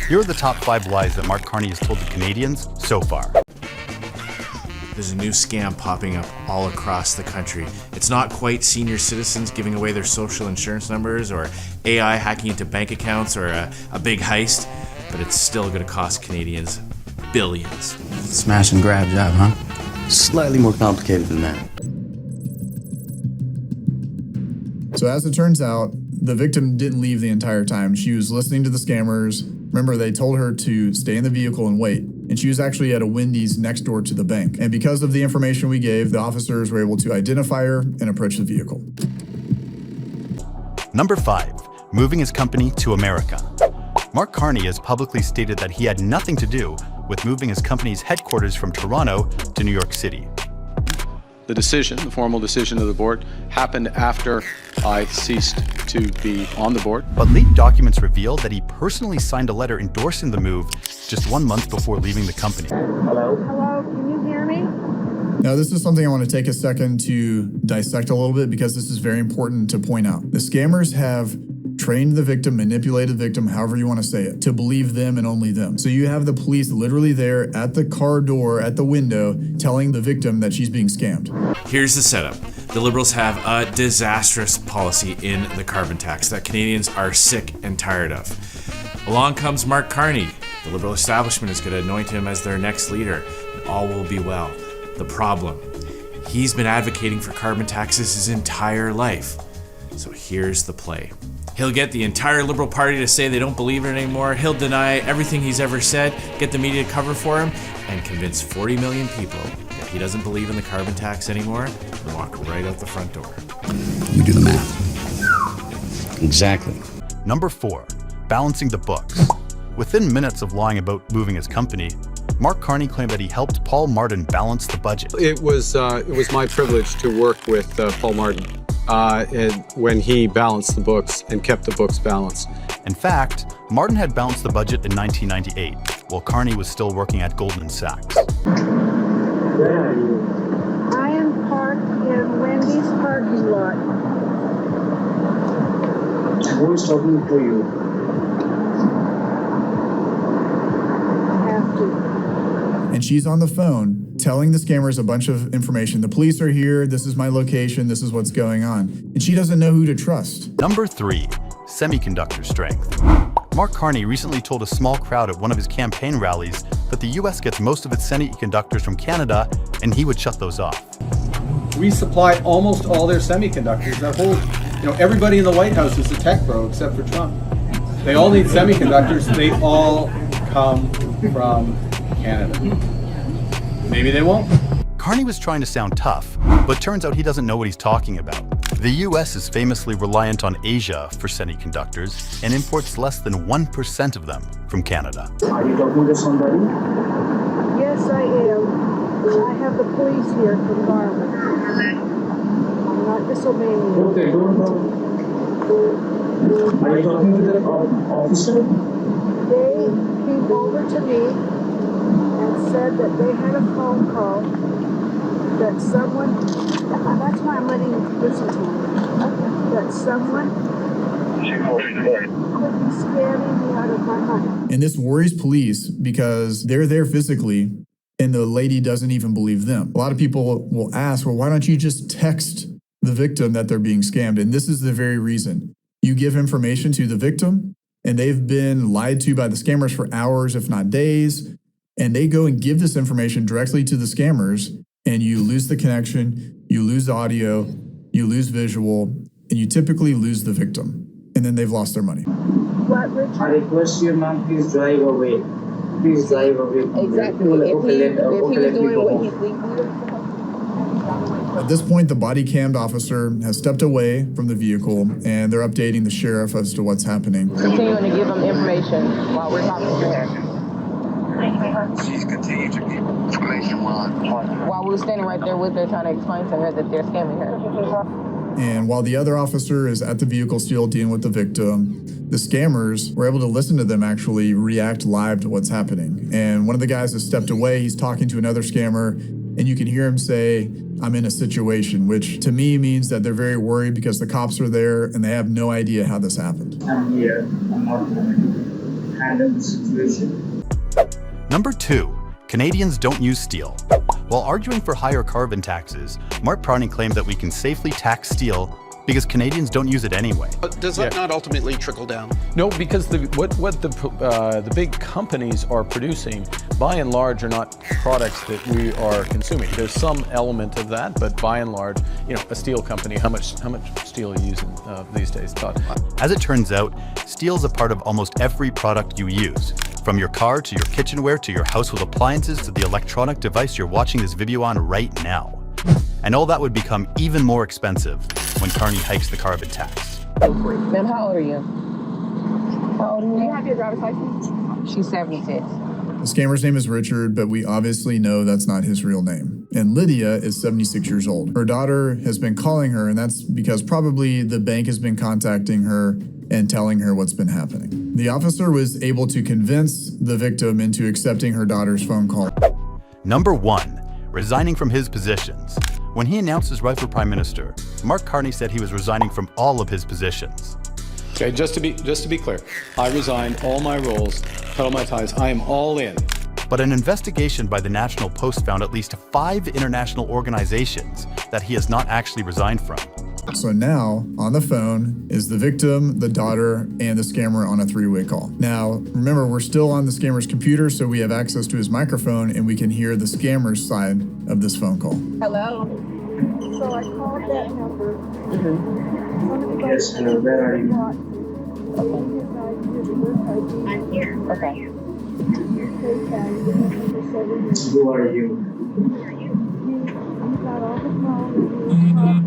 Here are the top 5 lies that Mark Carney has told the Canadians so far. There's a new scam popping up all across the country. It's not quite senior citizens giving away their social insurance numbers or AI hacking into bank accounts or a big heist, but it's still going to cost Canadians billions. Smash and grab job, huh? Slightly more complicated than that. So as it turns out, the victim didn't leave the entire time. She was listening to the scammers. Remember, they told her to stay in the vehicle and wait. And she was actually at a Wendy's next door to the bank. And because of the information we gave, the officers were able to identify her and approach the vehicle. Number 5, moving his company to America. Mark Carney has publicly stated that he had nothing to do with moving his company's headquarters from Toronto to New York City. The formal decision of the board, happened after I ceased to be on the board. But leaked documents reveal that he personally signed a letter endorsing the move just 1 month before leaving the company. Hello? Hello, can you hear me? Now, this is something I want to take a second to dissect a little bit because this is very important to point out. The scammers have trained the victim, manipulated the victim, however you want to say it, to believe them and only them. So you have the police literally there at the car door, at the window, telling the victim that she's being scammed. Here's the setup. The Liberals have a disastrous policy in the carbon tax that Canadians are sick and tired of. Along comes Mark Carney. The Liberal establishment is going to anoint him as their next leader, and all will be well. The problem, he's been advocating for carbon taxes his entire life. So here's the play. He'll get the entire Liberal Party to say they don't believe it anymore. He'll deny everything he's ever said, get the media to cover for him, and convince 40 million people that he doesn't believe in the carbon tax anymore and walk right out the front door. You do the math. Exactly. Number 4, balancing the books. Within minutes of lying about moving his company, Mark Carney claimed that he helped Paul Martin balance the budget. It was my privilege to work with Paul Martin when he balanced the books and kept the books balanced. In fact, Martin had balanced the budget in 1998, while Carney was still working at Goldman Sachs. Where are you? I am parked in Wendy's parking lot. Who is talking to you? I have to. And she's on the phone telling the scammers a bunch of information. The police are here. This is my location. This is what's going on. And she doesn't know who to trust. Number 3, semiconductor strength. Mark Carney recently told a small crowd at one of his campaign rallies that the US gets most of its semiconductors from Canada, and he would shut those off. We supply almost all their semiconductors. That whole, everybody in the White House is a tech bro except for Trump. They all need semiconductors. They all come from Canada. Maybe they won't. Carney was trying to sound tough, but turns out he doesn't know what he's talking about. The US is famously reliant on Asia for semiconductors and imports less than 1% of them from Canada. Are you talking to somebody? Yes, I am. I have the police here from Garland. I'm not disobeying you. Okay, don't talk. Are you talking to the officer? They came over to me and said that they had a phone call that someone, that's why I'm letting you listen to me, that someone could be scamming me out of my money. And this worries police because they're there physically and the lady doesn't even believe them. A lot of people will ask, well, why don't you just text the victim that they're being scammed? And this is the very reason. You give information to the victim and they've been lied to by the scammers for hours, if not days. And they go and give this information directly to the scammers, and you lose the connection, you lose audio, you lose visual, and you typically lose the victim. And then they've lost their money. What, Richard? I request you, ma'am, please drive away. Please drive away. Exactly. If he was doing what he's legally. At this point, the body cammed officer has stepped away from the vehicle, and they're updating the sheriff as to what's happening. Continuing to give them information while we're talking to her. She's continuing to give information while we were standing right there with her trying to explain to her that they're scamming her. And while the other officer is at the vehicle still dealing with the victim, the scammers were able to listen to them actually react live to what's happening. And one of the guys has stepped away. He's talking to another scammer, and you can hear him say, "I'm in a situation," which to me means that they're very worried because the cops are there and they have no idea how this happened. I'm here. I'm not going. handle the situation. Number 2. Canadians don't use steel. While arguing for higher carbon taxes, Mark Carney claimed that we can safely tax steel because Canadians don't use it anyway. But does that not ultimately trickle down? No, because what the big companies are producing, by and large, are not products that we are consuming. There's some element of that, but by and large, you know, a steel company, how much steel are you using these days, Todd? As it turns out, steel is a part of almost every product you use. From your car to your kitchenware to your household appliances to the electronic device you're watching this video on right now. And all that would become even more expensive when Carney hikes the carbon tax. Ma'am, how old are you? How old are you? Do you have your driver's license? She's 76. The scammer's name is Richard, but we obviously know that's not his real name. And Lydia is 76 years old. Her daughter has been calling her, and that's because probably the bank has been contacting her and telling her what's been happening. The officer was able to convince the victim into accepting her daughter's phone call. Number 1. Resigning from his positions. When he announced his run for Prime Minister, Mark Carney said he was resigning from all of his positions. Okay, just to be clear, I resigned all my roles, cut all my ties. I am all in. But an investigation by the National Post found at least 5 international organizations that he has not actually resigned from. So now, on the phone, is the victim, the daughter, and the scammer on a 3-way call. Now, remember, we're still on the scammer's computer, so we have access to his microphone, and we can hear the scammer's side of this phone call. Hello? So I called that number. Yes, hello, where are you? I'm here. Okay. Who are you? You got on the phone.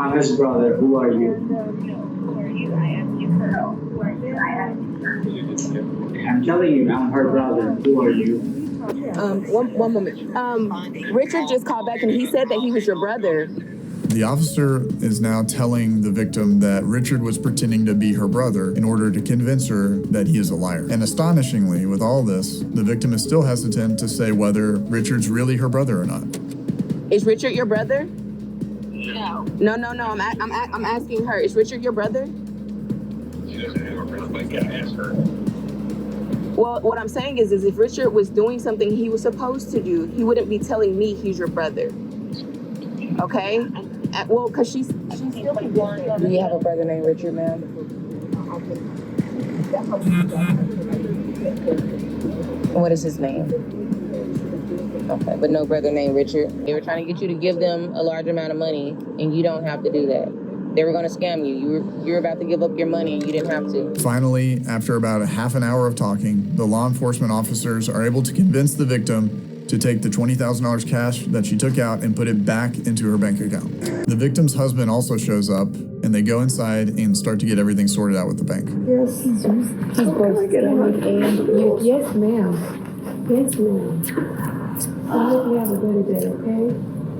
I'm his brother. Who are you? Who are you? I am your girl. Who are you? I am your I'm telling you, I'm her brother. Who are you? One moment. Richard just called back and he said that he was your brother. The officer is now telling the victim that Richard was pretending to be her brother in order to convince her that he is a liar. And astonishingly, with all this, the victim is still hesitant to say whether Richard's really her brother or not. Is Richard your brother? No. No. I'm asking her. Is Richard your brother? She doesn't have a brother, but I can ask her. Well, what I'm saying is if Richard was doing something he was supposed to do, he wouldn't be telling me he's your brother. Okay? Well, because she's still Do you have a brother named Richard, ma'am? What is his name? Okay, but no brother named Richard. They were trying to get you to give them a large amount of money, and you don't have to do that. They were going to scam you. You were about to give up your money, and you didn't have to. Finally, after about a half an hour of talking, the law enforcement officers are able to convince the victim to take the $20,000 cash that she took out and put it back into her bank account. The victim's husband also shows up, and they go inside and start to get everything sorted out with the bank. Yes, he's supposed to get on and yes, ma'am. Yes, ma'am. I hope you have a better day, okay?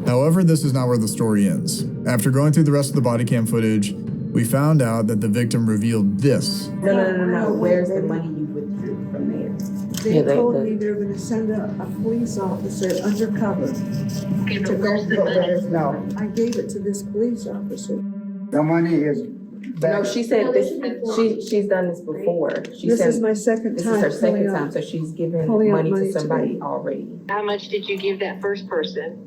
However, this is not where the story ends. After going through the rest of the body cam footage, we found out that the victim revealed this. No. Where's the money you withdrew from there? They told me they were going to send a police officer undercover to go get it. No. I gave it to this police officer. The money is No, she said she's done this before. This is my second This time. is her second pulling time, out- so she's given pulling out money to money somebody today. already. How much did you give that first person?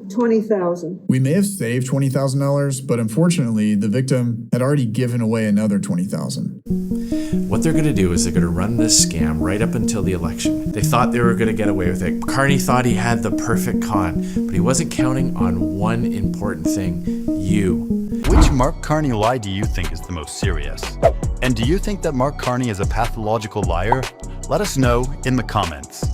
20,000. We may have saved $20,000, but unfortunately, the victim had already given away another $20,000. What they're going to do is they're going to run this scam right up until the election. They thought they were going to get away with it. Carney thought he had the perfect con, but he wasn't counting on one important thing: you. Which Mark Carney lie do you think is the most serious? And do you think that Mark Carney is a pathological liar? Let us know in the comments.